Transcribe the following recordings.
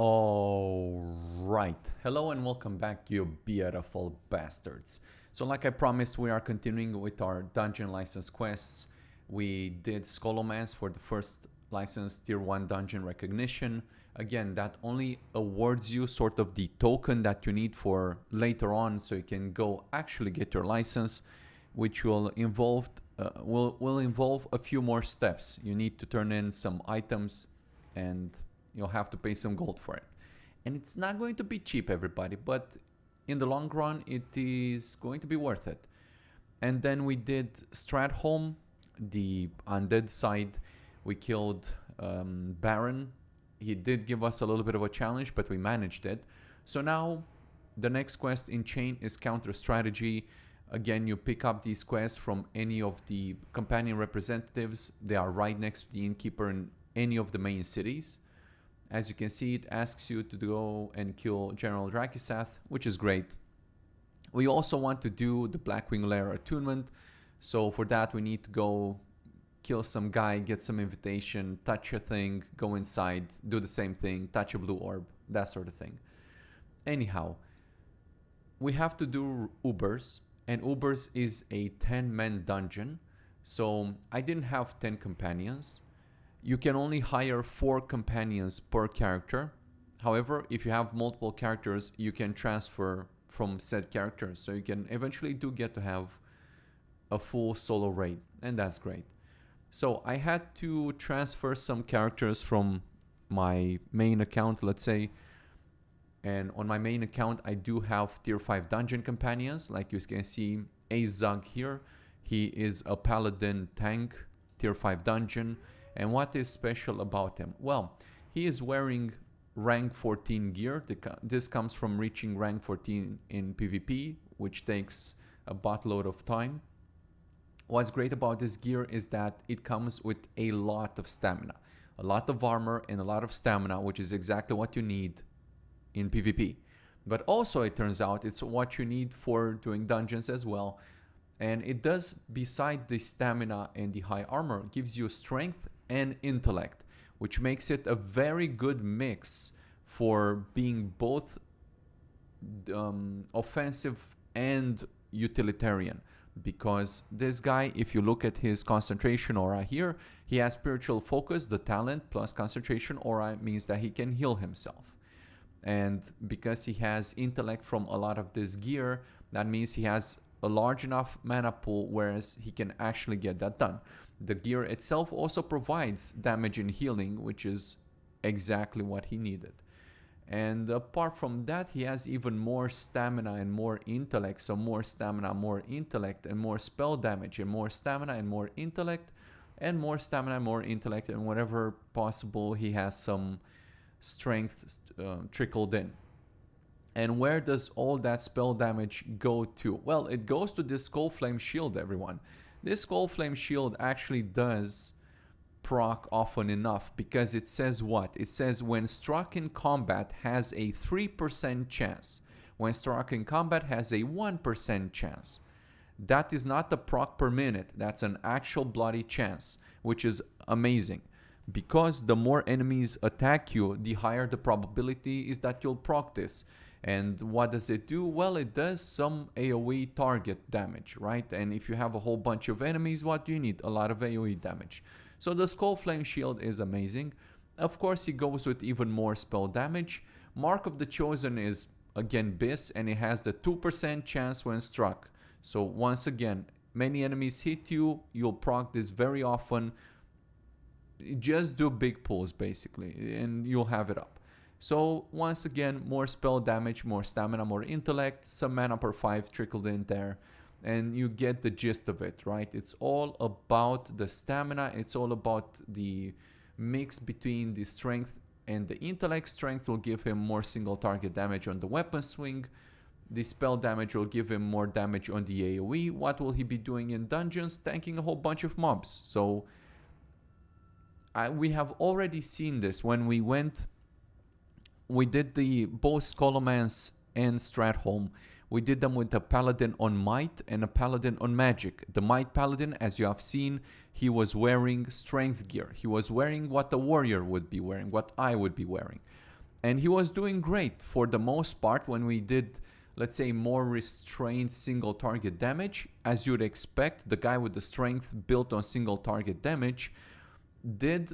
All right. Hello and welcome back, you beautiful bastards. So like I promised, we are continuing with our dungeon license quests. We did Scholomance for the first license tier 1 dungeon recognition. Again, that only awards you sort of the token that you need for later on so you can go actually get your license, which will involve a few more steps. You need to turn in some items and you'll have to pay some gold for it. And it's not going to be cheap, everybody, but in the long run, it is going to be worth it. And then we did Stratholme, the undead side. We killed Baron. He did give us a little bit of a challenge, but we managed it. So now the next quest in chain is counter strategy. Again, you pick up these quests from any of the companion representatives. They are right next to the innkeeper in any of the main cities. As you can see, it asks you to go and kill General Drakisath, which is great. We also want to do the Blackwing Lair attunement. So for that, we need to go kill some guy, get some invitation, touch a thing, go inside, do the same thing, touch a blue orb, that sort of thing. Anyhow, we have to do UBRS, and UBRS is a 10-man dungeon. So I didn't have 10 companions. You can only hire 4 companions per character. However, if you have multiple characters, you can transfer from said characters. So you can eventually get to have a full solo raid, and that's great. So I had to transfer some characters from my main account, let's say. And on my main account, I do have tier 5 dungeon companions. Like you can see, Azug here. He is a paladin tank, tier 5 dungeon. And what is special about him? Well, he is wearing rank 14 gear. This comes from reaching rank 14 in PvP, which takes a buttload of time. What's great about this gear is that it comes with a lot of stamina, a lot of armor and a lot of stamina, which is exactly what you need in PvP. But also it turns out it's what you need for doing dungeons as well. And it does, beside the stamina and the high armor, gives you strength and intellect, which makes it a very good mix for being both offensive and utilitarian. Because this guy, if you look at his concentration aura here, he has spiritual focus. The talent plus concentration aura means that he can heal himself. And because he has intellect from a lot of this gear, that means he has a large enough mana pool, whereas he can actually get that done. The gear itself also provides damage and healing, which is exactly what he needed. And apart from that, he has even more stamina and more intellect. So more stamina, more intellect, and more spell damage, and more stamina and more intellect, and more stamina and more intellect, and whatever possible, he has some strength trickled in. And where does all that spell damage go to? Well, it goes to this Skull Flame Shield, everyone. This Skull Flame Shield actually does proc often enough, because it says what? It says when struck in combat has a 3% chance. When struck in combat has a 1% chance. That is not the proc per minute. That's an actual bloody chance, which is amazing. Because the more enemies attack you, the higher the probability is that you'll proc this. And what does it do? Well, it does some AoE target damage, right? And if you have a whole bunch of enemies, what do you need? A lot of AoE damage. So the Skull Flame Shield is amazing. Of course, it goes with even more spell damage. Mark of the Chosen is, again, Biss, and it has the 2% chance when struck. So once again, many enemies hit you, you'll proc this very often. Just do big pulls, basically, and you'll have it up. So once again, more spell damage, more stamina, more intellect, some mana per 5 trickled in there, and you get the gist of it, right? It's all about the stamina. It's all about the mix between the strength and the intellect. Strength will give him more single target damage on the weapon swing. The spell damage will give him more damage on the AoE. What will he be doing in dungeons? Tanking a whole bunch of mobs. So we have already seen this when we did the both Scholomance and Stratholme. We did them with a paladin on might and a paladin on magic. The might paladin, as you have seen, he was wearing strength gear. He was wearing what a warrior would be wearing, what I would be wearing. And he was doing great for the most part when we did, let's say, more restrained single target damage. As you'd expect, the guy with the strength built on single target damage did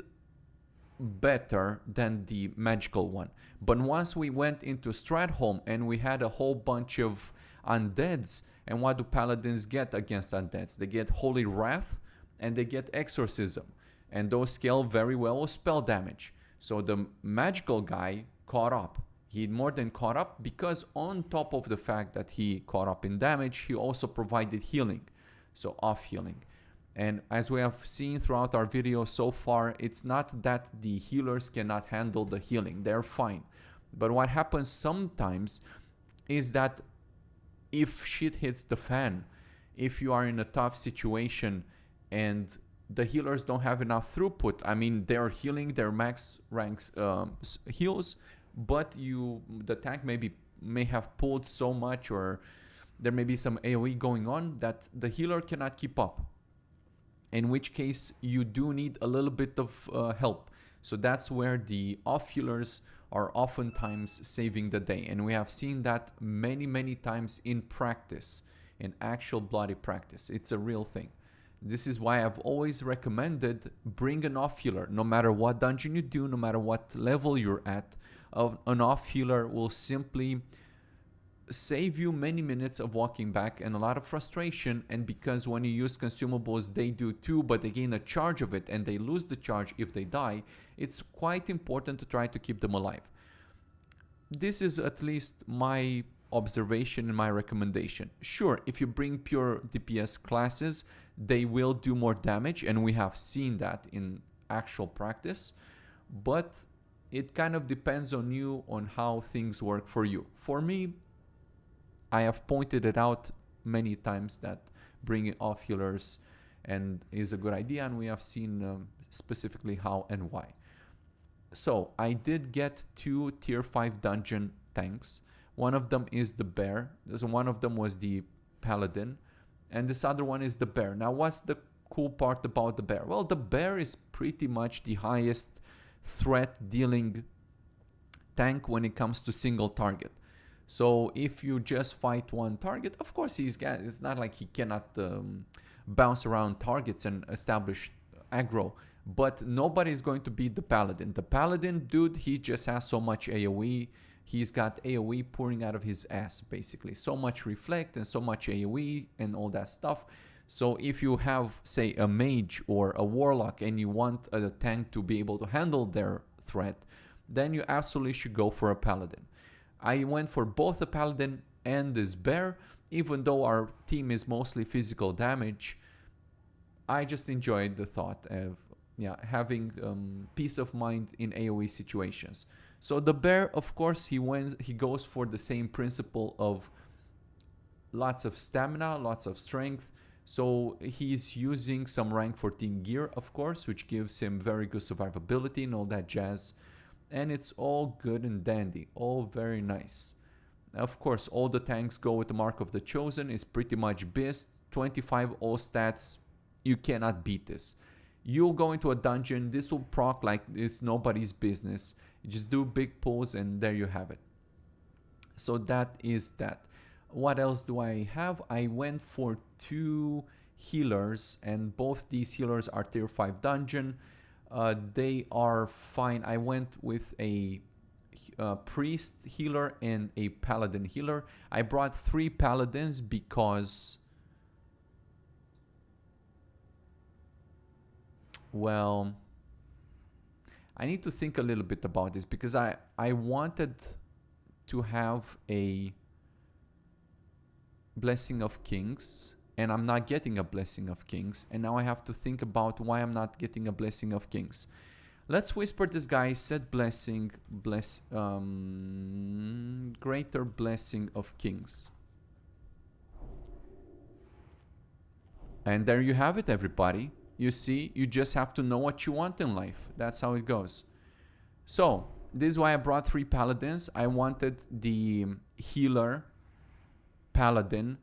better than the magical one. But once we went into Stratholme and we had a whole bunch of undeads, and what do paladins get against undeads? They get Holy Wrath and they get Exorcism, and those scale very well with spell damage. So the magical guy caught up. He more than caught up, because on top of the fact that he caught up in damage, he also provided healing, so off healing. And as we have seen throughout our video so far, it's not that the healers cannot handle the healing. They're fine. But what happens sometimes is that if shit hits the fan, if you are in a tough situation and the healers don't have enough throughput, I mean, they're healing their max ranks heals, but the tank may have pulled so much, or there may be some AoE going on, that the healer cannot keep up. In which case you do need a little bit of help. So that's where the off healers are oftentimes saving the day. And we have seen that many times in practice, in actual bloody practice. It's a real thing. This is why I've always recommended bring an off healer. No matter what dungeon you do, no matter what level you're at, an off healer will simply save you many minutes of walking back and a lot of frustration. And because when you use consumables, they do too, but they gain a charge of it and they lose the charge if they die, it's quite important to try to keep them alive. This is at least my observation and my recommendation. Sure, if you bring pure DPS classes, they will do more damage, and we have seen that in actual practice, but it kind of depends on you, on how things work for you. For me, I have pointed it out many times that bringing off healers is a good idea, and we have seen specifically how and why. So I did get 2 tier 5 dungeon tanks. One of them is the bear. One of them was the paladin, and this other one is the bear. Now, what's the cool part about the bear? Well, the bear is pretty much the highest threat dealing tank when it comes to single target. So if you just fight one target, of course it's not like he cannot bounce around targets and establish aggro, but nobody is going to beat the paladin. The paladin, dude, he just has so much AoE. He's got AoE pouring out of his ass, basically. So much reflect and so much AoE and all that stuff. So if you have, say, a mage or a warlock and you want a tank to be able to handle their threat, then you absolutely should go for a paladin. I went for both a paladin and this bear. Even though our team is mostly physical damage, I just enjoyed the thought of having peace of mind in AoE situations. So the bear, of course, he goes for the same principle of lots of stamina, lots of strength. So he's using some rank 14 gear, of course, which gives him very good survivability and all that jazz. And it's all good and dandy, all very nice. Of course, all the tanks go with the Mark of the Chosen. It's pretty much BIS, 25 all stats. You cannot beat this. You'll go into a dungeon, this will proc like it's nobody's business. You just do big pulls and there you have it. So that is that. What else do I have? I went for 2 healers, and both these healers are tier 5 dungeon. They are fine. I went with a priest healer and a paladin healer. I brought 3 paladins because, well, I need to think a little bit about this, because I wanted to have a Blessing of Kings, and I'm not getting a Blessing of Kings, and now I have to think about why I'm not getting a Blessing of Kings. Let's whisper this guy, set blessing, greater Blessing of Kings. And there you have it, everybody. You see, you just have to know what you want in life. That's how it goes. So this is why I brought 3 paladins. I wanted the healer paladin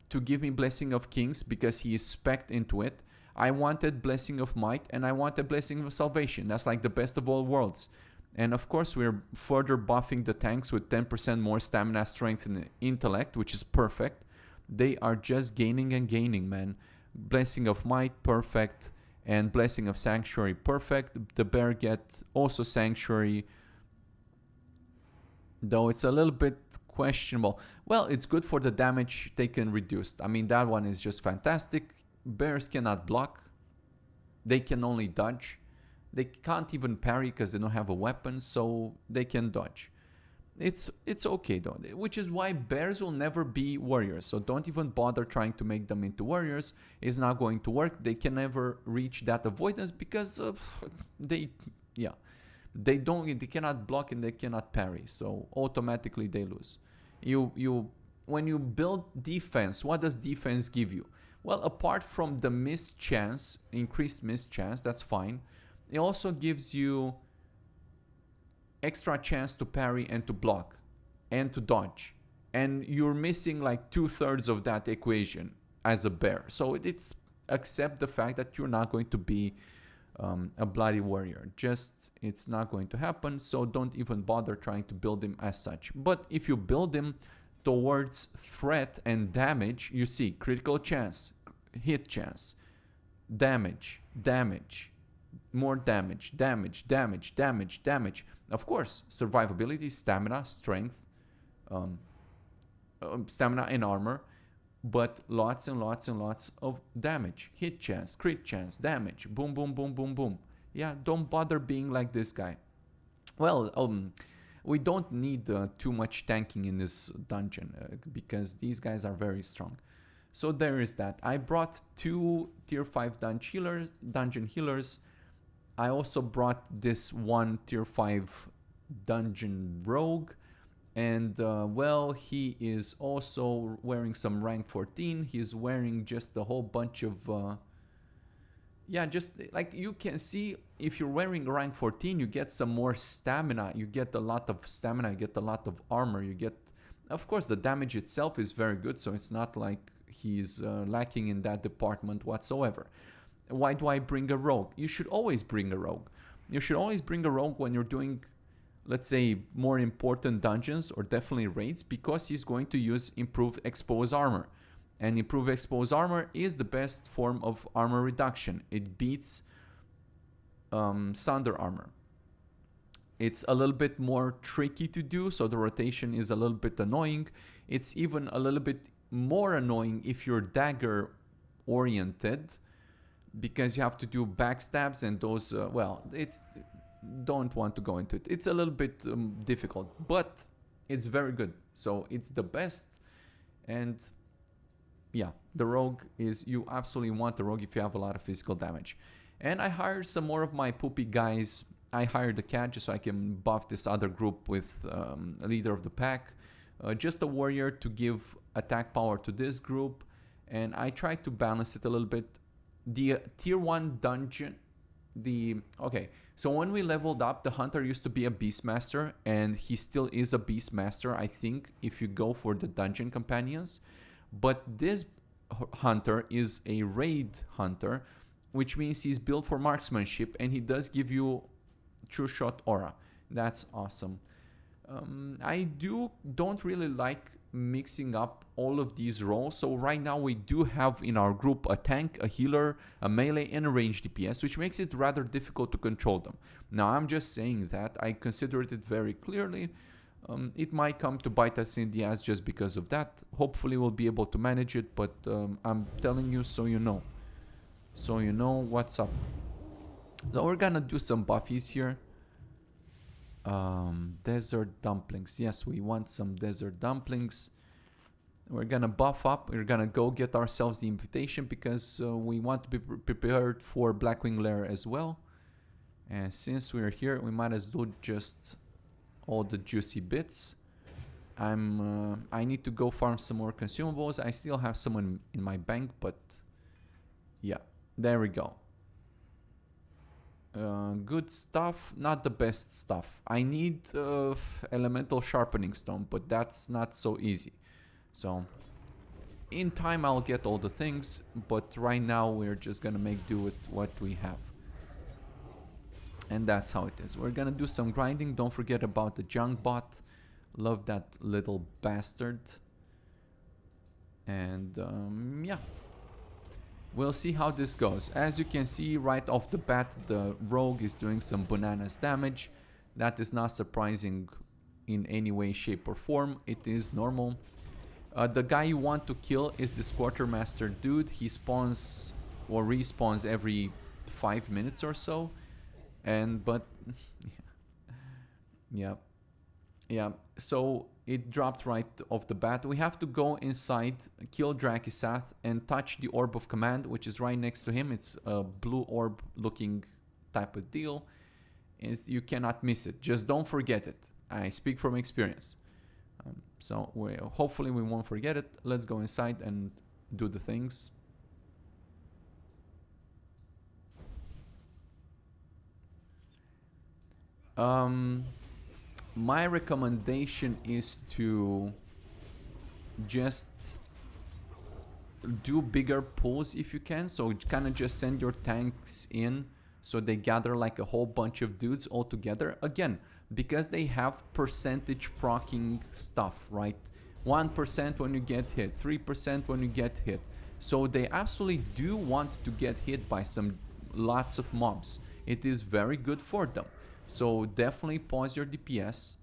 to give me Blessing of Kings because he is spec'd into it. I wanted Blessing of Might, and I wanted Blessing of Salvation. That's like the best of all worlds. And of course, we're further buffing the tanks with 10% more stamina, strength, and intellect, which is perfect. They are just gaining and gaining, man. Blessing of Might, perfect. And Blessing of Sanctuary, perfect. The bear get also Sanctuary, though it's a little bit questionable. Well, it's good for the damage taken reduced. I mean, that one is just fantastic. Bears cannot block. They can only dodge. They can't even parry because they don't have a weapon, so they can dodge. It's okay though, which is why bears will never be warriors. So don't even bother trying to make them into warriors. It's not going to work. They can never reach that avoidance because they cannot block and they cannot parry. So automatically they lose. When you build defense, what does defense give you? Well, apart from the increased miss chance, that's fine. It also gives you extra chance to parry and to block and to dodge. And you're missing like 2/3 of that equation as a bear. So it's accept the fact that you're not going to be a bloody warrior. It's not going to happen. So don't even bother trying to build him as such. But if you build him towards threat and damage, you see critical chance, hit chance, damage, more damage. Of course, survivability, stamina, strength, stamina and armor, but lots and lots and lots of damage, hit chance, crit chance, damage, boom, boom, boom, boom, boom. Yeah, don't bother being like this guy. Well, we don't need too much tanking in this dungeon because these guys are very strong. So there is that. I brought 2 tier 5 dungeon healers. I also brought this 1 tier 5 dungeon rogue. And well, he is also wearing some rank 14. He's wearing just a whole bunch of... just like you can see, if you're wearing rank 14, you get some more stamina. You get a lot of stamina, you get a lot of armor. You get... Of course, the damage itself is very good, so it's not like he's lacking in that department whatsoever. Why do I bring a rogue? You should always bring a rogue. You should always bring a rogue when you're doing, let's say, more important dungeons or definitely raids, because he's going to use improved exposed armor. And improved exposed armor is the best form of armor reduction. It beats Sunder armor. It's a little bit more tricky to do, so the rotation is a little bit annoying. It's even a little bit more annoying if you're dagger oriented, because you have to do backstabs and those, don't want to go into it. It's a little bit difficult, but it's very good. So it's the best. And yeah, the rogue is, you absolutely want the rogue if you have a lot of physical damage. And I hired some more of my poopy guys. I hired a cat just so I can buff this other group with a leader of the pack. Just a warrior to give attack power to this group. And I tried to balance it a little bit. The tier 1 dungeon, so when we leveled up, the hunter used to be a beastmaster, and he still is a beastmaster, I think, if you go for the dungeon companions. But this hunter is a raid hunter, which means he's built for marksmanship, and he does give you true shot aura. That's awesome. I don't really like mixing up all of these roles. So right now we do have in our group a tank, a healer, a melee, and a range DPS, which makes it rather difficult to control them. Now I'm just saying that. I considered it very clearly. It might come to bite us in the ass just because of that. Hopefully we'll be able to manage it, but I'm telling you so you know. So you know what's up. So we're gonna do some buffies here. Desert dumplings. Yes, we want some desert dumplings. We're gonna buff up. We're gonna go get ourselves the invitation because we want to be prepared for Blackwing Lair as well. And since we're here, we might as well do just all the juicy bits. I need to go farm some more consumables. I still have some in my bank, but yeah, there we go. Good stuff, not the best stuff. I need elemental sharpening stone, but that's not so easy. So in time I'll get all the things, but right now we're just gonna make do with what we have. And that's how it is. We're gonna do some grinding. Don't forget about the junk bot. Love that little bastard. And yeah, we'll see how this goes. As you can see right off the bat, the rogue is doing some bananas damage. That is not surprising in any way, shape or form. It is normal. The guy you want to kill is this quartermaster dude. He spawns or respawns every 5 minutes or so. But yeah, so it dropped right off the bat. We have to go inside, kill Drakisath, and touch the orb of command, which is right next to him. It's a blue orb looking type of deal. You cannot miss it. Just don't forget it. I speak from experience. So hopefully we won't forget it. Let's go inside and do the things. My recommendation is to just do bigger pulls if you can. So kind of just send your tanks in so they gather like a whole bunch of dudes all together. Again, because they have percentage proccing stuff, right? 1% when you get hit, 3% when you get hit. So they absolutely do want to get hit by lots of mobs. It is very good for them. So definitely pause your DPS,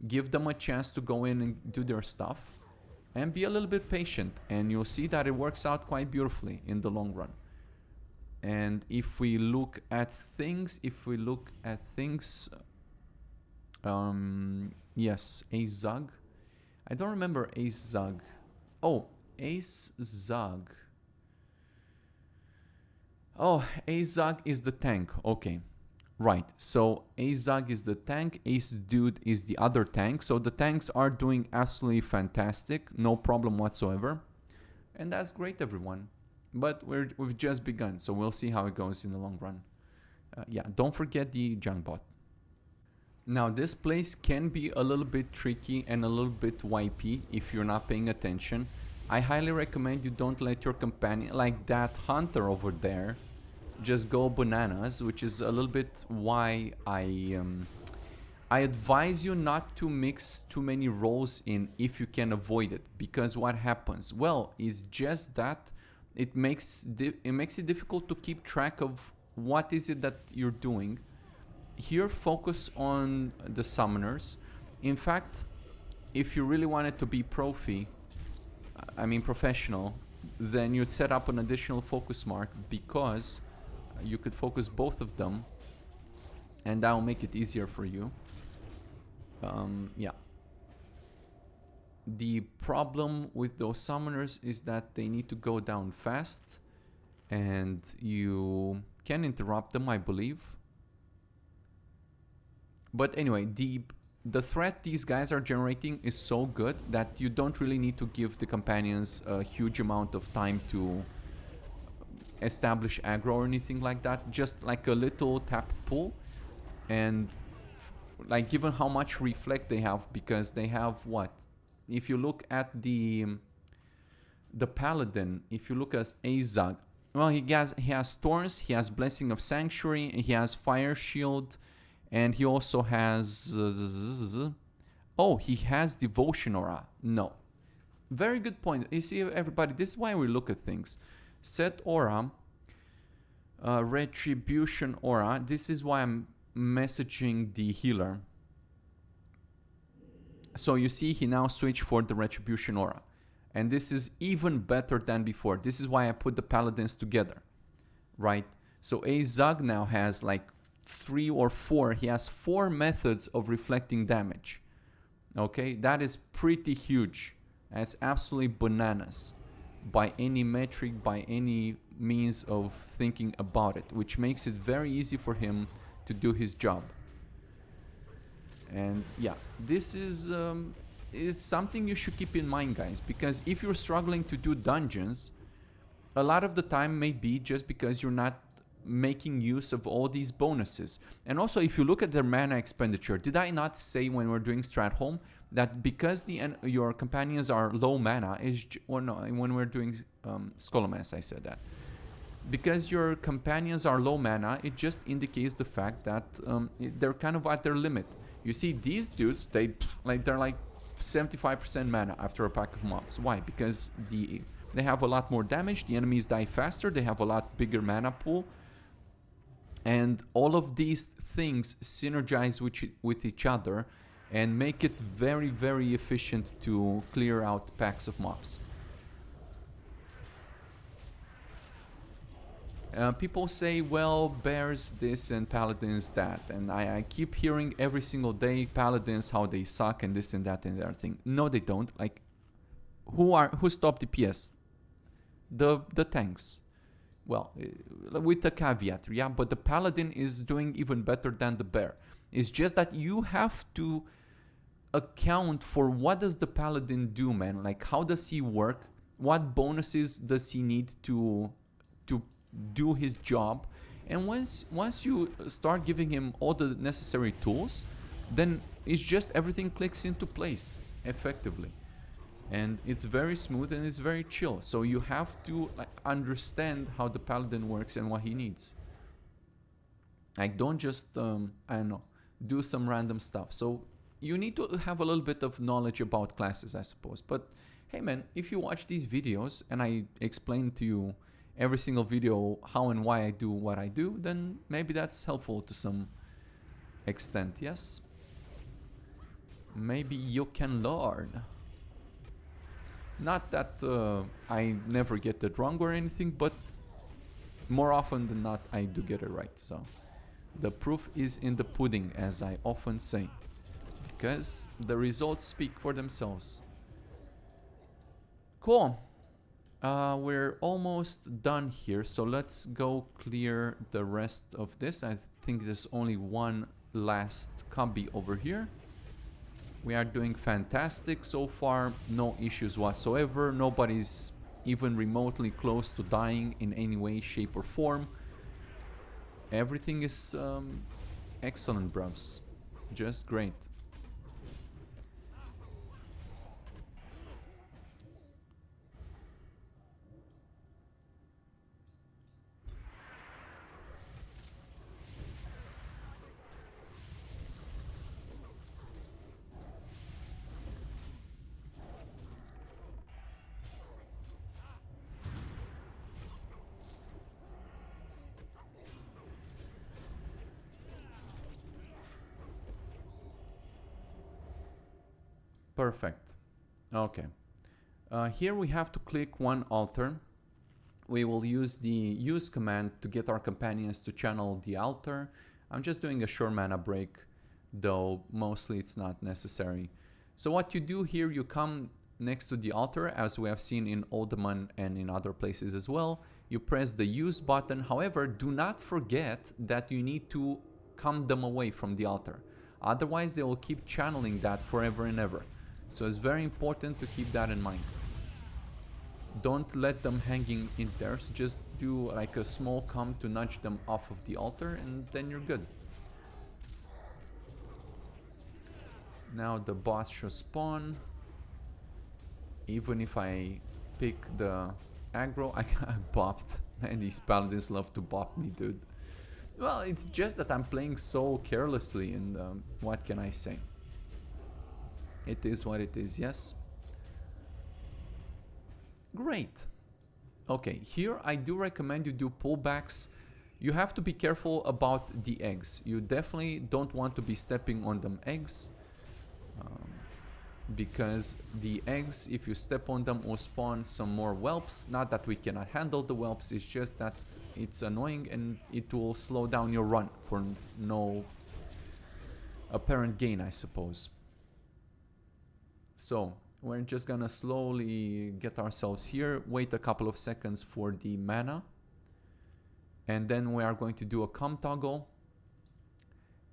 give them a chance to go in and do their stuff, and be a little bit patient, and you'll see that it works out quite beautifully in the long run. And if we look at things, yes, Ace Zug. I don't remember Ace Zug. Oh, Ace Zug. Oh, Ace Zug is the tank. Okay. Right, so Ace Zug is the tank, Ace Dude is the other tank. So the tanks are doing absolutely fantastic, no problem whatsoever. And that's great, everyone. But we've just begun, so we'll see how it goes in the long run. Yeah, don't forget the junk bot. Now, this place can be a little bit tricky and a little bit wipey if you're not paying attention. I highly recommend you don't let your companion, like that hunter over there, just go bananas, which is a little bit why I advise you not to mix too many roles in if you can avoid it. Because what happens? Well, it's just that it makes it difficult to keep track of what is it that you're doing. Here, focus on the summoners. In fact, if you really wanted to be professional, then you'd set up an additional focus mark, because you could focus both of them, and that will make it easier for you. Yeah. The problem with those summoners is that they need to go down fast, and you can interrupt them, I believe. But anyway, the threat these guys are generating is so good that you don't really need to give the companions a huge amount of time to establish aggro or anything like that. Just like a little tap pull, and like given how much reflect they have, because they have what, if you look at the paladin, if you look at Azag, well, he has Thorns, he has Blessing of Sanctuary, he has Fire Shield, and he also has he has Devotion Aura. No, very good point. You see, everybody, this is why we look at things. Set Aura, Retribution Aura. This is why I'm messaging the healer. So you see, he now switched for the Retribution Aura, and this is even better than before. This is why I put the paladins together, right? So Azag now has like 3 or 4. He has 4 methods of reflecting damage. Okay, that is pretty huge. That's absolutely bananas by any metric, by any means of thinking about it, which makes it very easy for him to do his job. And yeah, this is something you should keep in mind, guys, because if you're struggling to do dungeons, a lot of the time may be just because you're not making use of all these bonuses. And also, if you look at their mana expenditure, did I not say when we're doing Stratholme that because your companions are low mana, when we're doing Scholomance, I said that because your companions are low mana, it just indicates the fact that they're kind of at their limit. You see these dudes, they're like 75% mana after a pack of mobs. Why? Because they have a lot more damage, the enemies die faster, they have a lot bigger mana pool, and all of these things synergize with each other and make it very, very efficient to clear out packs of mobs. People say, well, bears this and paladins that, and I keep hearing every single day paladins how they suck and this and that and everything. No, they don't. Like, who stopped DPS? The tanks. Well, with a caveat, yeah, but the paladin is doing even better than the bear. It's just that you have to account for what does the paladin do, man. Like, how does he work? What bonuses does he need to do his job? And once you start giving him all the necessary tools, then it's just everything clicks into place effectively, and it's very smooth and it's very chill. So you have to like understand how the paladin works and what he needs. Like, don't just I don't know, do some random stuff. So you need to have a little bit of knowledge about classes, I suppose. But hey man, if you watch these videos and I explain to you every single video how and why I do what I do, then maybe that's helpful to some extent, yes? Maybe you can learn. Not that I never get it wrong or anything, but more often than not I do get it right. So the proof is in the pudding, as I often say, because the results speak for themselves. Cool. We're almost done here, so let's go clear the rest of this. I think there's only one last copy over here. We are doing fantastic so far, no issues whatsoever. Nobody's even remotely close to dying in any way, shape or form. Everything is excellent, bruvs. Just great. Perfect. Okay. Here we have to click one altar. We will use the use command to get our companions to channel the altar. I'm just doing a short mana break, though mostly it's not necessary. So what you do here, you come next to the altar, as we have seen in Alderman and in other places as well. You press the use button. However, do not forget that you need to calm them away from the altar. Otherwise, they will keep channeling that forever and ever. So it's very important to keep that in mind. Don't let them hanging in there. So just do like a small calm to nudge them off of the altar, and then you're good. Now the boss should spawn. Even if I pick the aggro, I bopped. Man, these paladins love to bop me, dude. Well, it's just that I'm playing so carelessly, and what can I say? It is what it is, yes? Great. Okay, here I do recommend you do pullbacks. You have to be careful about the eggs. You definitely don't want to be stepping on them eggs. Because the eggs, if you step on them, will spawn some more whelps. Not that we cannot handle the whelps, it's just that it's annoying and it will slow down your run for no apparent gain, I suppose. So we're just gonna slowly get ourselves here, wait a couple of seconds for the mana, and then we are going to do a calm toggle,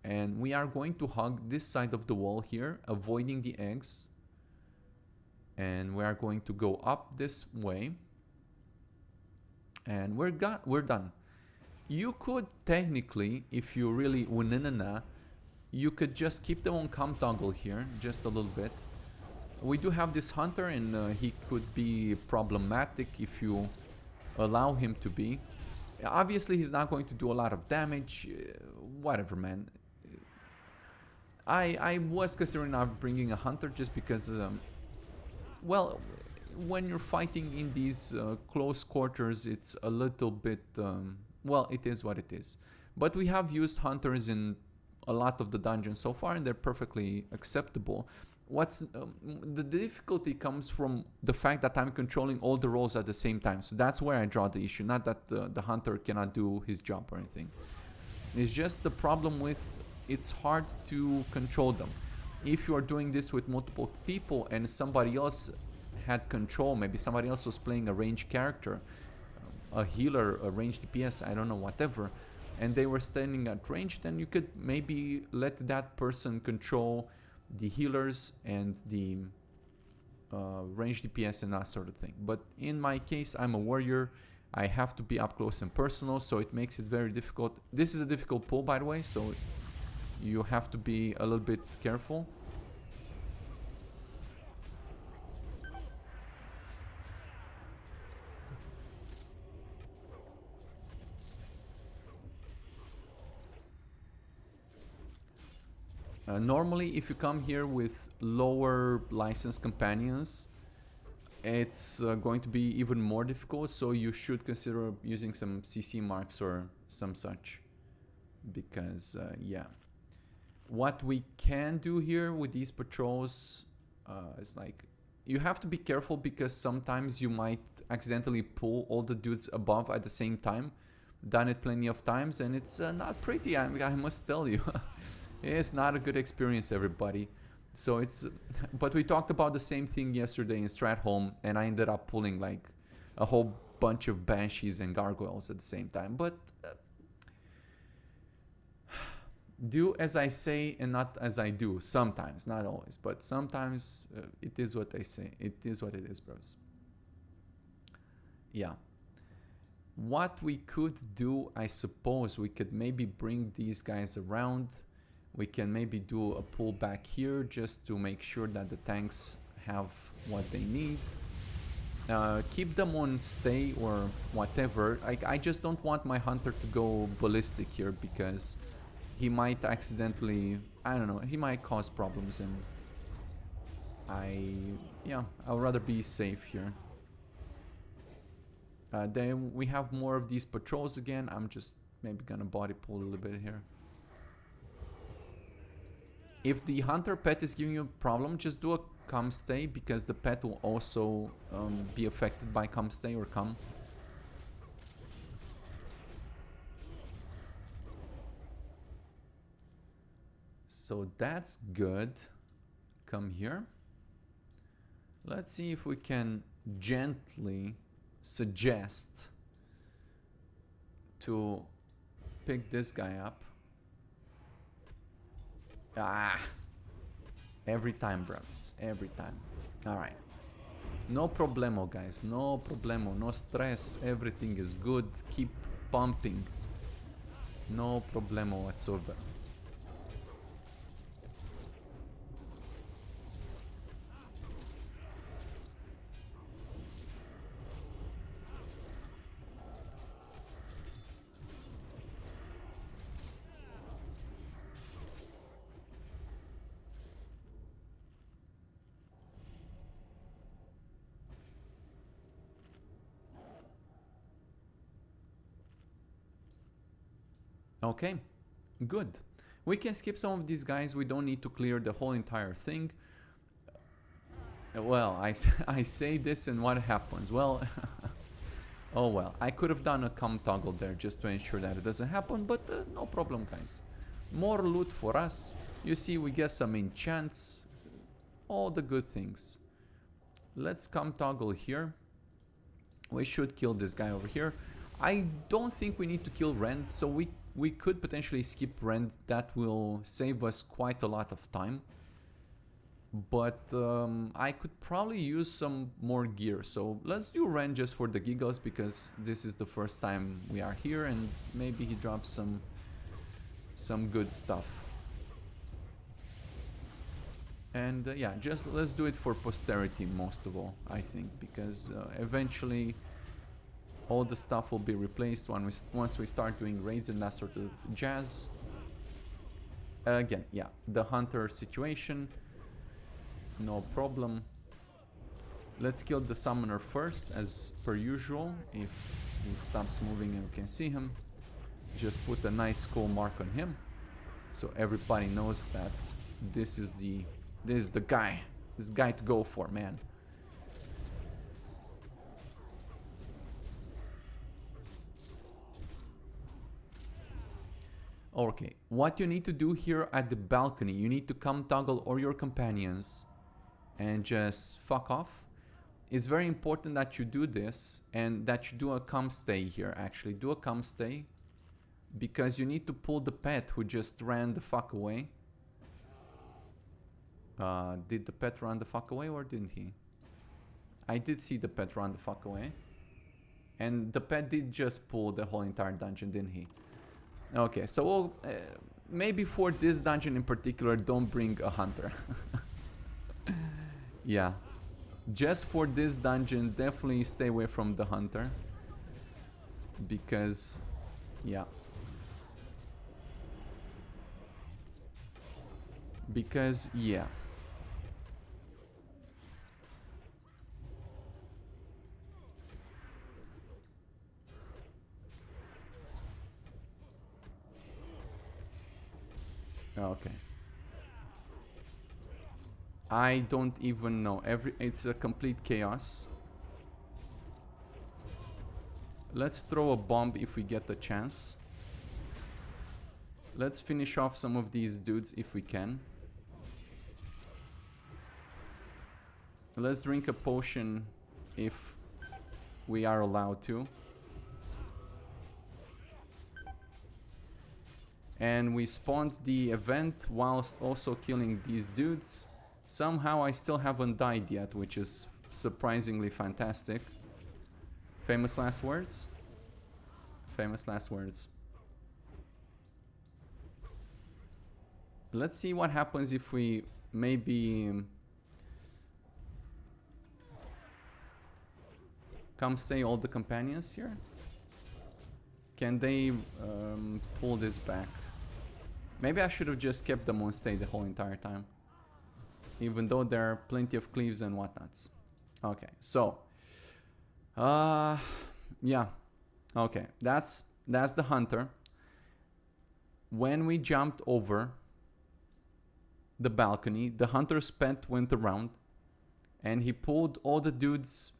and we are going to hug this side of the wall here, avoiding the eggs, and we are going to go up this way, and we're done. You could technically, if you really you could just keep them on calm toggle here just a little bit. We do have this hunter, and he could be problematic if you allow him to be. Obviously, he's not going to do a lot of damage. Whatever, man. I was considering not bringing a hunter just because, well, when you're fighting in these close quarters, it's a little bit, well, it is what it is. But we have used hunters in a lot of the dungeons so far, and they're perfectly acceptable. What's the difficulty comes from the fact that I'm controlling all the roles at the same time. So that's where I draw the issue, not that the hunter cannot do his job or anything. It's just the problem with it's hard to control them. If you are doing this with multiple people and somebody else had control, maybe somebody else was playing a ranged character, a healer, a ranged DPS, I don't know, whatever, and they were standing at range, then you could maybe let that person control the healers and the ranged DPS and that sort of thing. But in my case, I'm a warrior. I have to be up close and personal, so it makes it very difficult. This is a difficult pull, by the way, so you have to be a little bit careful. Normally, if you come here with lower licensed companions, it's going to be even more difficult, so you should consider using some CC marks or some such. Because, yeah. What we can do here with these patrols is like, you have to be careful because sometimes you might accidentally pull all the dudes above at the same time. Done it plenty of times, and it's not pretty, I must tell you. It's not a good experience, everybody. So it's, but we talked about the same thing yesterday in Stratholme, and I ended up pulling like a whole bunch of banshees and gargoyles at the same time. But do as I say and not as I do. Sometimes, not always, but sometimes it is what I say. It is what it is, bros. Yeah. What we could do, I suppose, we could maybe bring these guys around. We can maybe do a pull back here just to make sure that the tanks have what they need. Keep them on stay or whatever. I just don't want my hunter to go ballistic here because he might accidentally, I don't know, he might cause problems, and I'll rather be safe here. Then we have more of these patrols again. I'm just maybe gonna body pull a little bit here. If the hunter pet is giving you a problem, just do a come stay, because the pet will also be affected by come stay or come. So that's good. Come here. Let's see if we can gently suggest to pick this guy up. Ah, every time, bros, every time. All right, no problemo, guys, no problemo, no stress, everything is good. Keep pumping, no problemo whatsoever. Okay, good. We can skip some of these guys. We don't need to clear the whole entire thing. Well, I say this and what happens? Well, oh well. I could have done a come toggle there just to ensure that it doesn't happen, but no problem, guys. More loot for us. You see, we get some enchants. All the good things. Let's come toggle here. We should kill this guy over here. I don't think we need to kill Rend, so we could potentially skip Rend. That will save us quite a lot of time. But I could probably use some more gear. So let's do Rend just for the giggles, because this is the first time we are here, and maybe he drops some good stuff. And yeah, just let's do it for posterity most of all, I think, because eventually All the stuff will be replaced once we start doing raids and that sort of jazz. Again, yeah, the hunter situation, no problem. Let's kill the summoner first, as per usual. If he stops moving and we can see him, just put a nice skull mark on him, so everybody knows that this is the guy, to go for, man. Okay, what you need to do here at the balcony, you need to come toggle all your companions and just fuck off. It's very important that you do this and that you do a come stay here. Actually, do a come stay, because you need to pull the pet who just ran the fuck away. Did the pet run the fuck away or didn't he? I did see the pet run the fuck away. And the pet did just pull the whole entire dungeon, didn't he? Okay, so we'll, maybe for this dungeon in particular, don't bring a hunter. Yeah. Just for this dungeon, definitely stay away from the hunter. Because, yeah. Because, yeah. Okay. I don't even know. It's a complete chaos. Let's throw a bomb if we get the chance. Let's finish off some of these dudes if we can. Let's drink a potion if we are allowed to. And we spawned the event whilst also killing these dudes. Somehow I still haven't died yet, which is surprisingly fantastic. Famous last words? Famous last words. Let's see what happens if we maybe come stay all the companions here. Can they pull this back? Maybe I should have just kept them on stay the whole entire time, even though there are plenty of cleaves and whatnots. Okay, so yeah, okay, that's the hunter. When we jumped over the balcony, the hunter's pet went around and he pulled all the dudes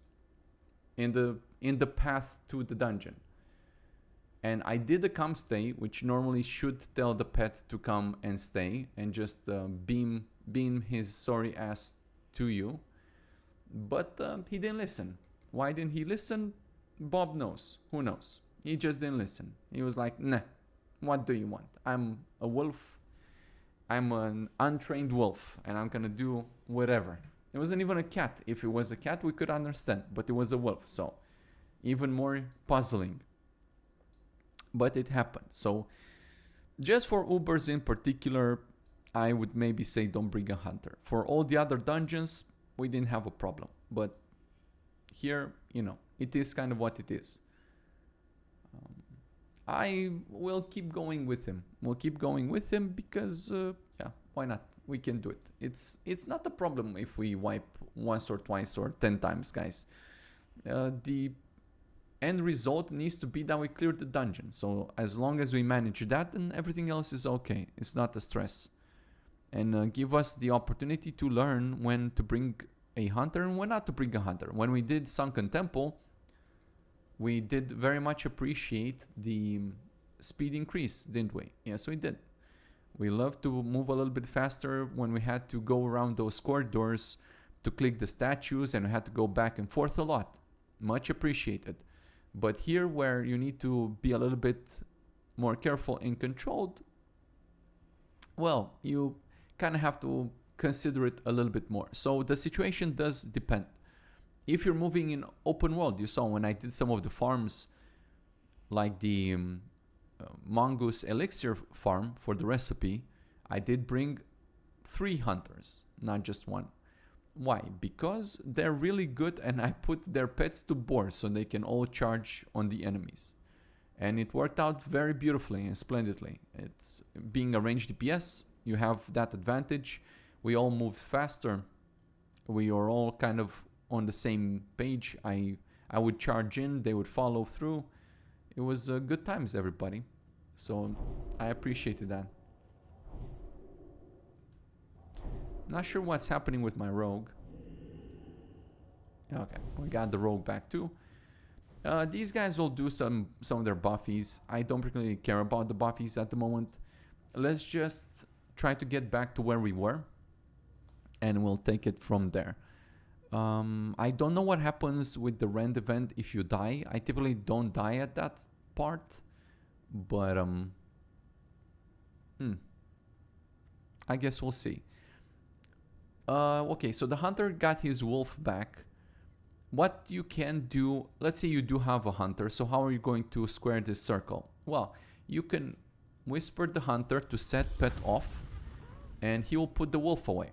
in the path to the dungeon. And I did a come stay, which normally should tell the pet to come and stay and just beam his sorry ass to you. But he didn't listen. Why didn't he listen? Bob knows. Who knows? He just didn't listen. He was like, nah, what do you want? I'm a wolf. I'm an untrained wolf and I'm gonna do whatever. It wasn't even a cat. If it was a cat, we could understand, but it was a wolf, so even more puzzling. But it happened. So just for Ubers in particular, I would maybe say don't bring a hunter. For all the other dungeons, we didn't have a problem. But here, you know, it is kind of what it is. I will keep going with him. We'll keep going with him because, yeah, why not? We can do it. It's not a problem if we wipe once or twice or 10 times, guys. The end result needs to be that we clear the dungeon. So as long as we manage that, then everything else is okay. It's not a stress. And give us the opportunity to learn when to bring a hunter and when not to bring a hunter. When we did Sunken Temple, we did very much appreciate the speed increase, didn't we? Yes, we did. We loved to move a little bit faster when we had to go around those corridors to click the statues and we had to go back and forth a lot. Much appreciated. But here where you need to be a little bit more careful and controlled, well, you kind of have to consider it a little bit more. So the situation does depend. If you're moving in open world, you saw when I did some of the farms, like the mongoose elixir farm for the recipe, I did bring 3 hunters, not just 1. Why? Because they're really good and I put their pets to board so they can all charge on the enemies. And it worked out very beautifully and splendidly. It's being a ranged DPS, you have that advantage. We all moved faster. We are all kind of on the same page. I would charge in, they would follow through. It was good times, everybody. So I appreciated that. Not sure what's happening with my rogue. Okay, we got the rogue back too. These guys will do some of their buffies. I don't particularly care about the buffies at the moment. Let's just try to get back to where we were, and we'll take it from there. I don't know what happens with the rend event if you die. I typically don't die at that part, but I guess we'll see. Okay, so the hunter got his wolf back. What you can do, let's say you do have a hunter, so how are you going to square this circle? Well, you can whisper the hunter to set pet off, and he will put the wolf away.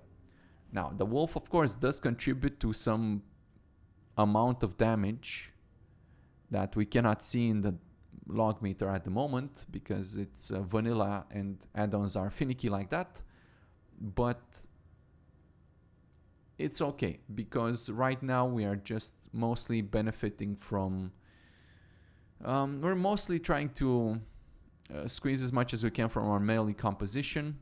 Now, the wolf, of course, does contribute to some amount of damage that we cannot see in the log meter at the moment because it's vanilla and add-ons are finicky like that. But it's okay because right now we are just mostly benefiting from we're mostly trying to squeeze as much as we can from our melee composition.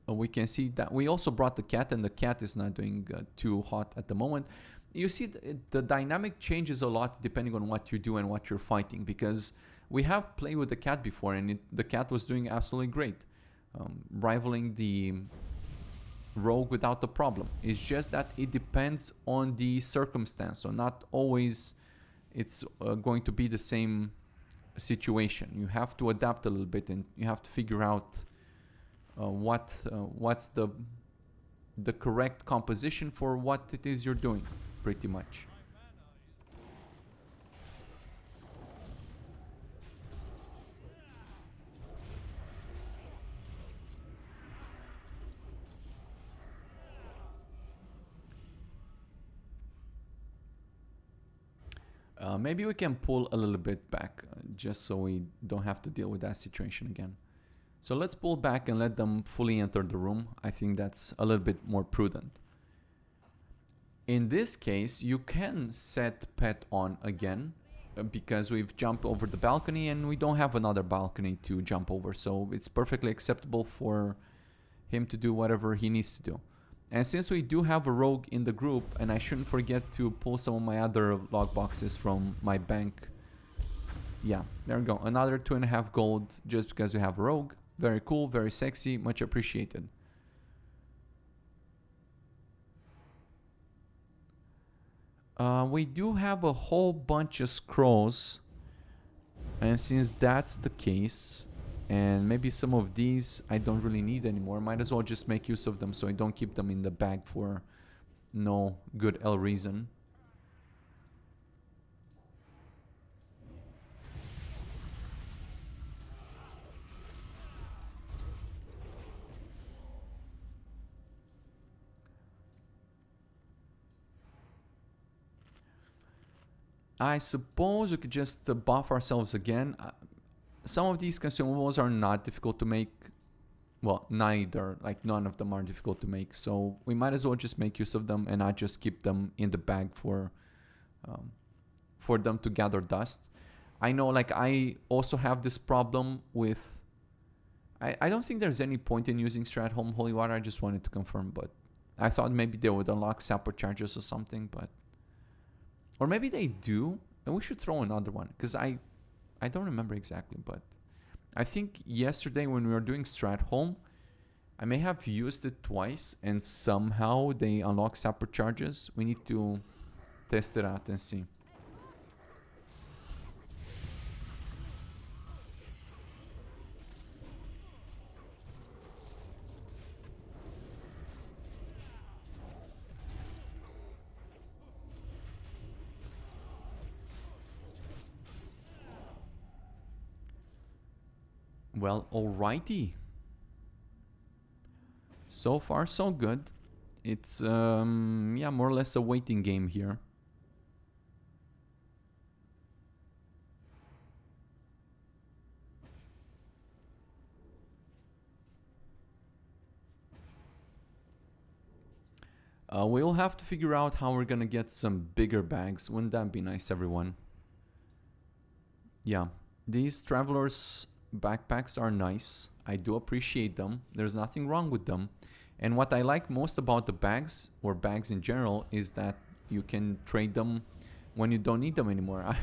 We can see that we also brought the cat, and the cat is not doing too hot at the moment. You see the dynamic changes a lot depending on what you do and what you're fighting, because we have played with the cat before and the cat was doing absolutely great, rivaling the rogue without a problem. It's just that it depends on the circumstance, so not always it's going to be the same situation. You have to adapt a little bit and you have to figure out what's the correct composition for what it is you're doing, pretty much. Maybe we can pull a little bit back just so we don't have to deal with that situation again. So let's pull back and let them fully enter the room. I think that's a little bit more prudent. In this case, you can set pet on again because we've jumped over the balcony and we don't have another balcony to jump over. So it's perfectly acceptable for him to do whatever he needs to do. And since we do have a rogue in the group, and I shouldn't forget to pull some of my other log boxes from my bank. Yeah, there we go. Another 2.5 gold just because we have a rogue. Very cool, very sexy, much appreciated. We do have a whole bunch of scrolls. And since that's the case, and maybe some of these I don't really need anymore, might as well just make use of them so I don't keep them in the bag for no good L reason. I suppose we could just buff ourselves again. Some of these consumables are not difficult to make. Well, neither. Like, none of them are difficult to make. So we might as well just make use of them and not just keep them in the bag for them to gather dust. I know, like, I also have this problem with... I don't think there's any point in using Stratholme Holy Water. I just wanted to confirm, but I thought maybe they would unlock sapper charges or something, but... Or maybe they do, and we should throw another one, because I don't remember exactly, but I think yesterday when we were doing Stratholme, I may have used it twice, and somehow they unlock sapper charges. We need to test it out and see. Well, alrighty. So far, so good. It's yeah, more or less a waiting game here. We'll have to figure out how we're gonna get some bigger bags. Wouldn't that be nice, everyone? Yeah, these travelers backpacks are nice. I do appreciate them. There's nothing wrong with them. And what I like most about the bags, or bags in general, is that you can trade them when you don't need them anymore.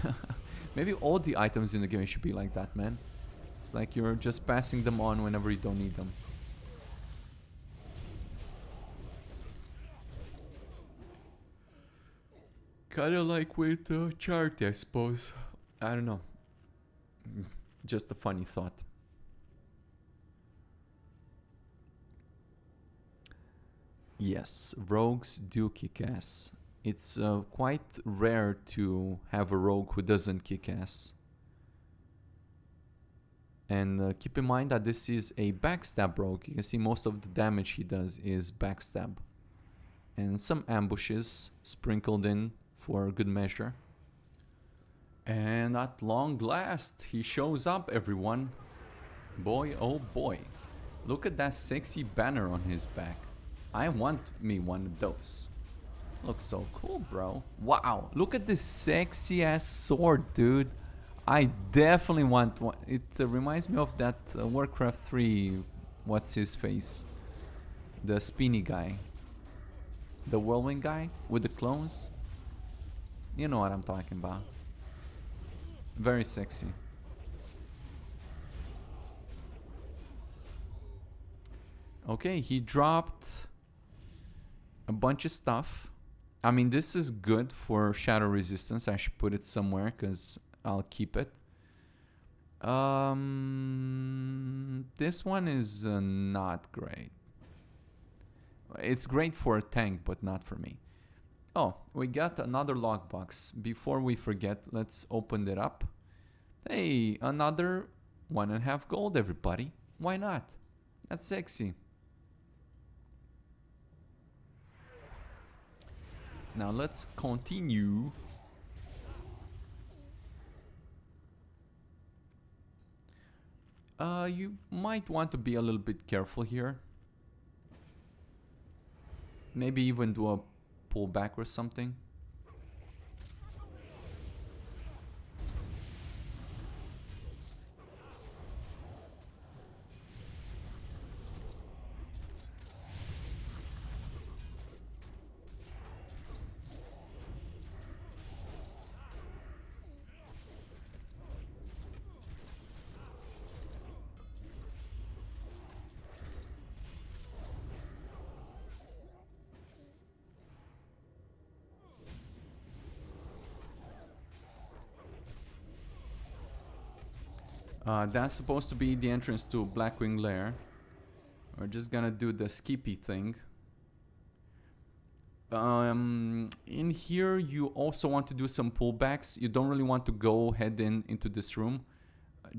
Maybe all the items in the game should be like that, man. It's like you're just passing them on whenever you don't need them. Kind of like with chart, I suppose. I don't know. Just a funny thought. Yes, rogues do kick ass. It's quite rare to have a rogue who doesn't kick ass. And keep in mind that this is a backstab rogue. You can see most of the damage he does is backstab. And some ambushes sprinkled in for good measure. And at long last, he shows up, everyone. Boy, oh boy. Look at that sexy banner on his back. I want me one of those. Looks so cool, bro. Wow, look at this sexy ass sword, dude. I definitely want one. It reminds me of that Warcraft 3, what's his face? The spinny guy. The whirlwind guy with the clones. You know what I'm talking about. Very sexy. Okay, he dropped a bunch of stuff. I mean, this is good for shadow resistance. I should put it somewhere because I'll keep it. This one is not great. It's great for a tank, but not for me. Oh, we got another lockbox. Before we forget, let's open it up. Hey, another 1.5 gold, everybody. Why not? That's sexy. Now let's continue. You might want to be a little bit careful here. Maybe even do a pullback or something. That's supposed to be the entrance to Blackwing Lair. We're just gonna do the skippy thing. In here, you also want to do some pullbacks. You don't really want to go head into this room,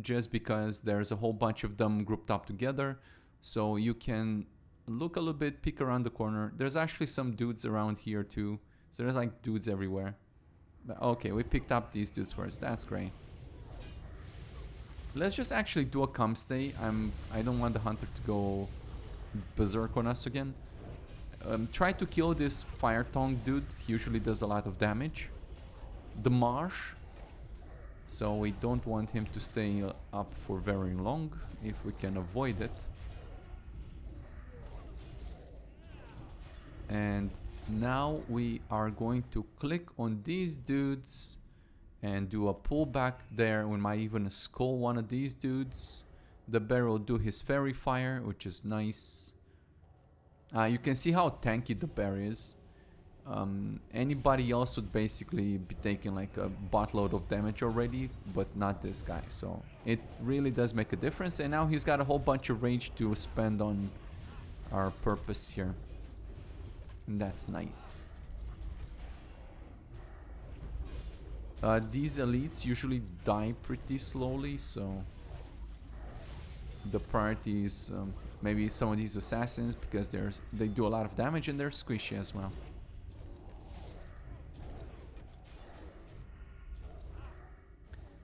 just because there's a whole bunch of them grouped up together. So you can look a little bit, peek around the corner. There's actually some dudes around here too. So there's like dudes everywhere. But okay, we picked up these dudes first. That's great. Let's just actually do a come stay. I don't want the hunter to go berserk on us again. Try to kill this fire tongue dude. He usually does a lot of damage. The marsh. So we don't want him to stay up for very long if we can avoid it. And now we are going to click on these dudes and do a pullback there. We might even skull one of these dudes. The bear will do his fairy fire, which is nice. You can see how tanky the bear is. Anybody else would basically be taking like a buttload of damage already, but not this guy. So it really does make a difference. And now he's got a whole bunch of rage to spend on our purpose here. And that's nice. These elites usually die pretty slowly, so the priority is Maybe some of these assassins, because they do a lot of damage and they're squishy as well.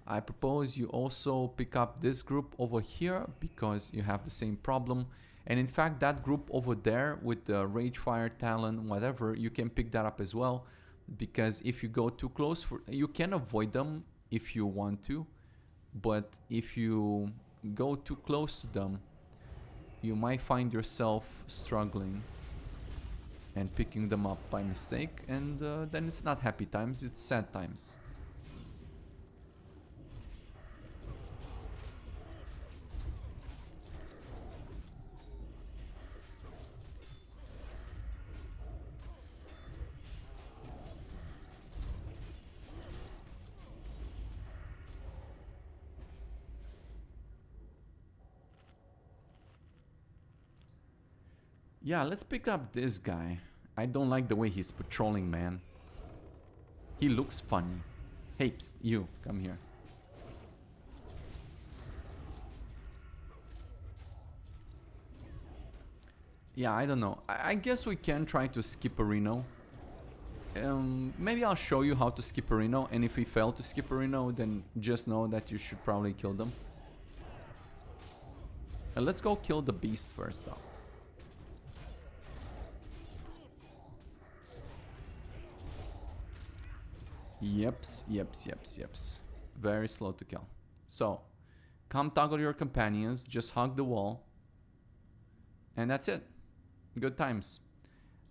I propose you also pick up this group over here because you have the same problem. And in fact, that group over there with the Rage Fire, Talon, whatever, you can pick that up as well. Because if you go too close, you can avoid them if you want to. But if you go too close to them, you might find yourself struggling and picking them up by mistake. And then it's not happy times, it's sad times. Yeah, let's pick up this guy. I don't like the way he's patrolling, man. He looks funny. Hey, psst, you, come here. Yeah, I don't know. I guess we can try to skip a Reno. Maybe I'll show you how to skip a Reno, and if we fail to skip a Reno, then just know that you should probably kill them. Let's go kill the beast first, though. Yeps. Very slow to kill. So, come toggle your companions, just hug the wall. And that's it. Good times.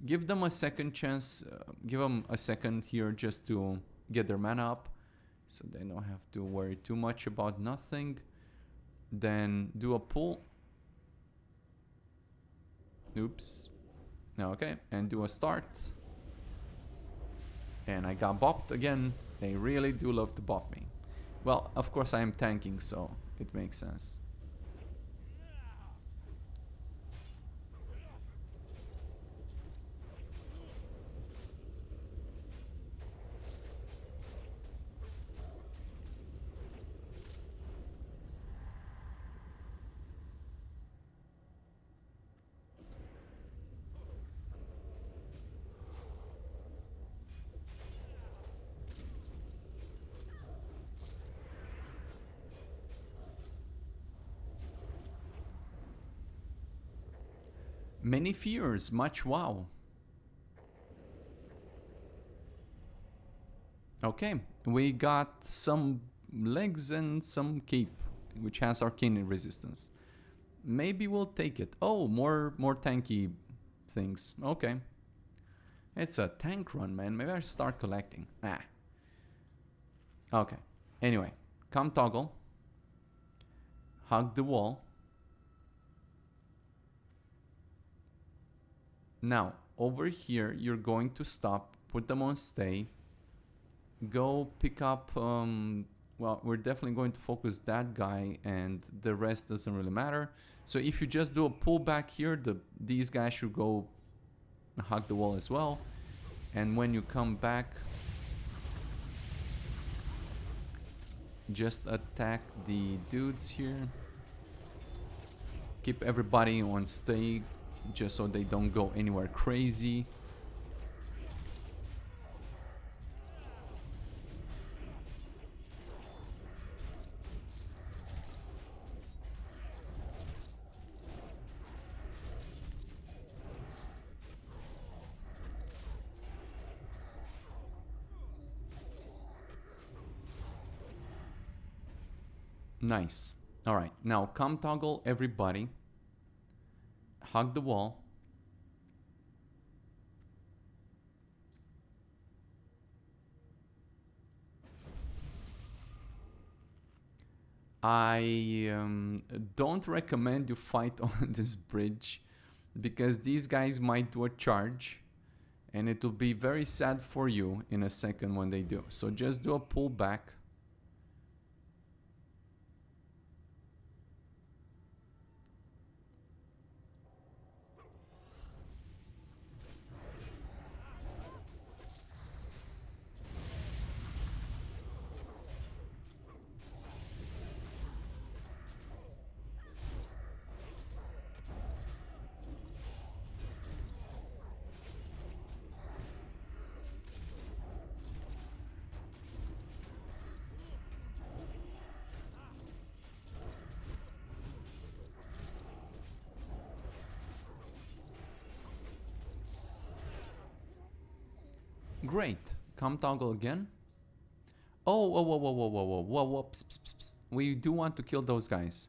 Give them a second chance, give them a second here just to get their mana up. So they don't have to worry too much about nothing. Then do a pull. Oops. Okay, and do a start. And I got bopped again. They really do love to bop me. Well, of course I am tanking, so it makes sense. Many fears, much wow. Okay, we got some legs and some cape, which has arcane resistance. Maybe we'll take it. Oh, more tanky things. Okay. It's a tank run, man. Maybe I should start collecting. Ah. Okay. Anyway, come toggle. Hug the wall. Now, over here, you're going to stop, put them on stay, go pick up, well, we're definitely going to focus that guy, and the rest doesn't really matter. So if you just do a pullback here, these guys should go hug the wall as well. And when you come back, just attack the dudes here. Keep everybody on stay, just so they don't go anywhere crazy. Nice. All right, now come toggle everybody. Hug the wall. I don't recommend you fight on this bridge because these guys might do a charge and it will be very sad for you in a second when they do. So just do a pullback. Great. Come toggle again. Oh, whoa, whoa, whoa, whoa, whoa, whoa, whoa, whoa. Psst, psst, psst. We do want to kill those guys.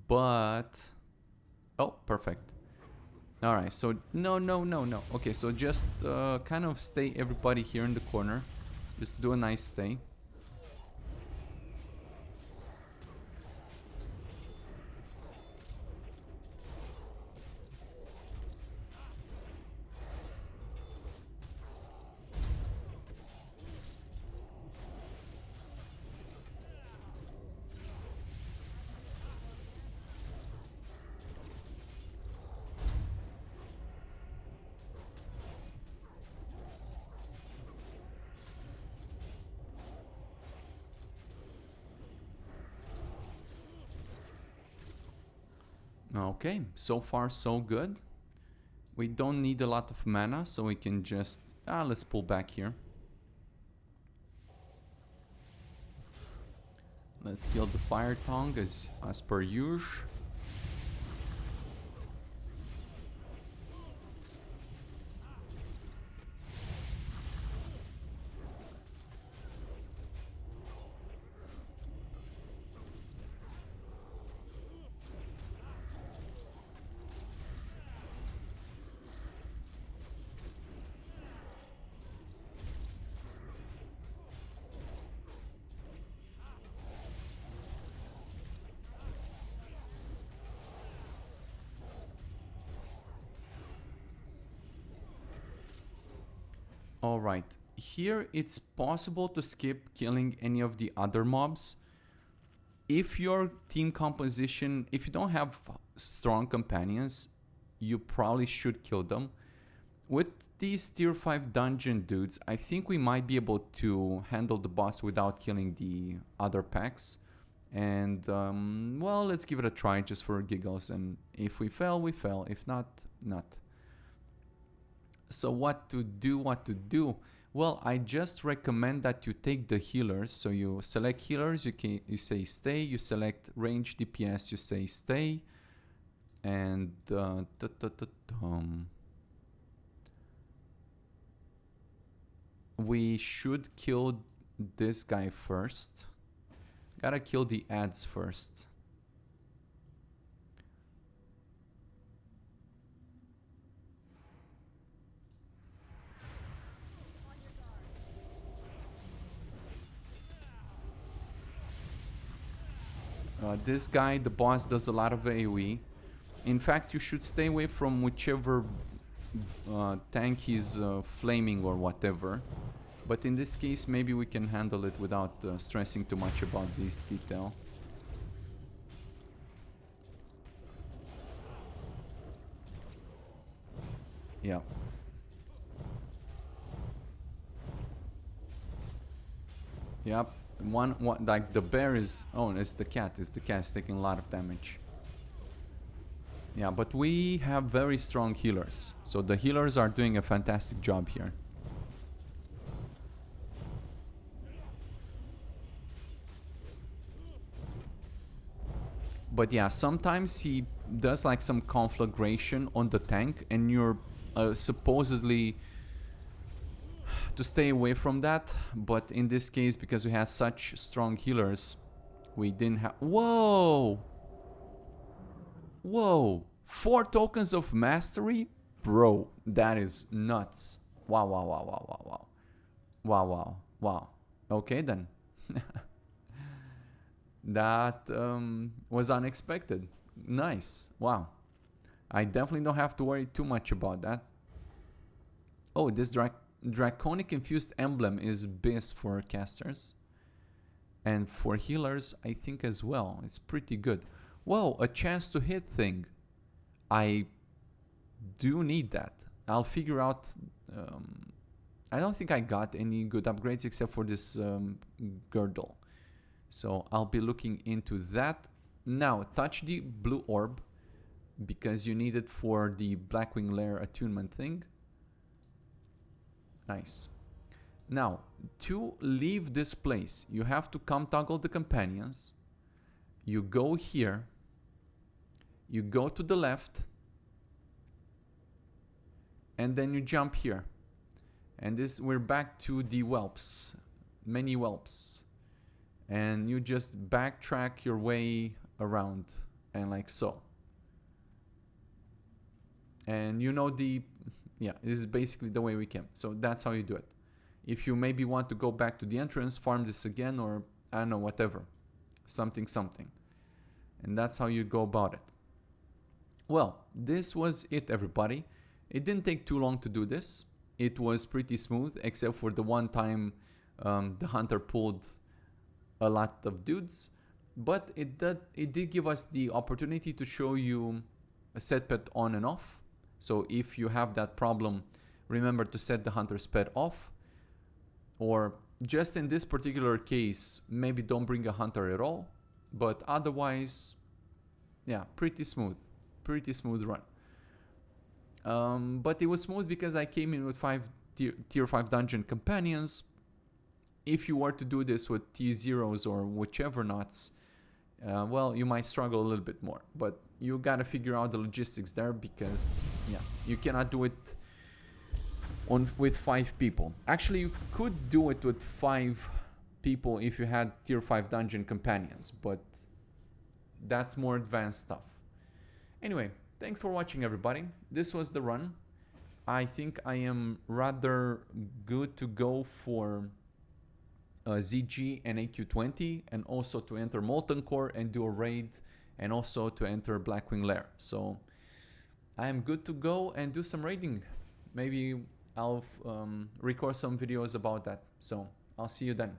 But... Oh, perfect. Alright, so no, no, no, no. Okay, so just kind of stay everybody here in the corner. Just do a nice stay. Okay, so far so good. We don't need a lot of mana, so we can just... let's pull back here. Let's kill the fire tongue as per usual. Alright, here it's possible to skip killing any of the other mobs. If your team composition, if you don't have strong companions, you probably should kill them. With these tier 5 dungeon dudes, I think we might be able to handle the boss without killing the other packs. And, well, let's give it a try just for giggles. And if we fail, we fail. If not, not. So what to do? Well, I just recommend that you take the healers. So you select healers, you say stay. You select range DPS, you say stay. And we should kill this guy first. Gotta kill the ads first. This guy, the boss, does a lot of AoE. In fact, you should stay away from whichever tank he's flaming or whatever. But in this case, maybe we can handle it without stressing too much about this detail. Yeah. Yep. One, like the bear is... Oh, it's the cat. It's the cat taking a lot of damage. Yeah, but we have very strong healers. So the healers are doing a fantastic job here. But yeah, sometimes he does like some conflagration on the tank and you're supposedly to stay away from that. But in this case, because we have such strong healers, we didn't have... Whoa! Whoa! 4 tokens of mastery? Bro, that is nuts. Wow, wow, wow, wow, wow, wow. Wow, wow, wow. Okay then. That was unexpected. Nice. Wow. I definitely don't have to worry too much about that. Oh, this Draconic Infused Emblem is best for casters. And for healers, I think as well. It's pretty good. Whoa, a chance to hit thing. I do need that. I'll figure out... I don't think I got any good upgrades except for this girdle. So I'll be looking into that. Now, touch the blue orb because you need it for the Blackwing Lair attunement thing. Nice. Now, to leave this place, you have to come toggle the companions. You go here. You go to the left. And then you jump here. And this, we're back to the whelps, many whelps. And you just backtrack your way around and like so. And you know yeah, this is basically the way we came. So that's how you do it. If you maybe want to go back to the entrance, farm this again, or I don't know, whatever. Something. And that's how you go about it. Well, this was it, everybody. It didn't take too long to do this. It was pretty smooth, except for the one time the hunter pulled a lot of dudes. But it did give us the opportunity to show you a set pet on and off. So if you have that problem, remember to set the hunter's pet off. Or just in this particular case, maybe don't bring a hunter at all. But otherwise, yeah, pretty smooth run. But it was smooth because I came in with 5 tier 5 dungeon companions. If you were to do this with T0s or whichever knots, well, you might struggle a little bit more. But you gotta figure out the logistics there, because yeah, you cannot do it with 5 people. Actually, you could do it with 5 people if you had tier 5 dungeon companions, but that's more advanced stuff. Anyway, thanks for watching, everybody. This was the run. I think I am rather good to go for ZG and AQ20, and also to enter Molten Core and do a raid, and also to enter Blackwing Lair. So I am good to go and do some raiding. Maybe I'll record some videos about that. So I'll see you then.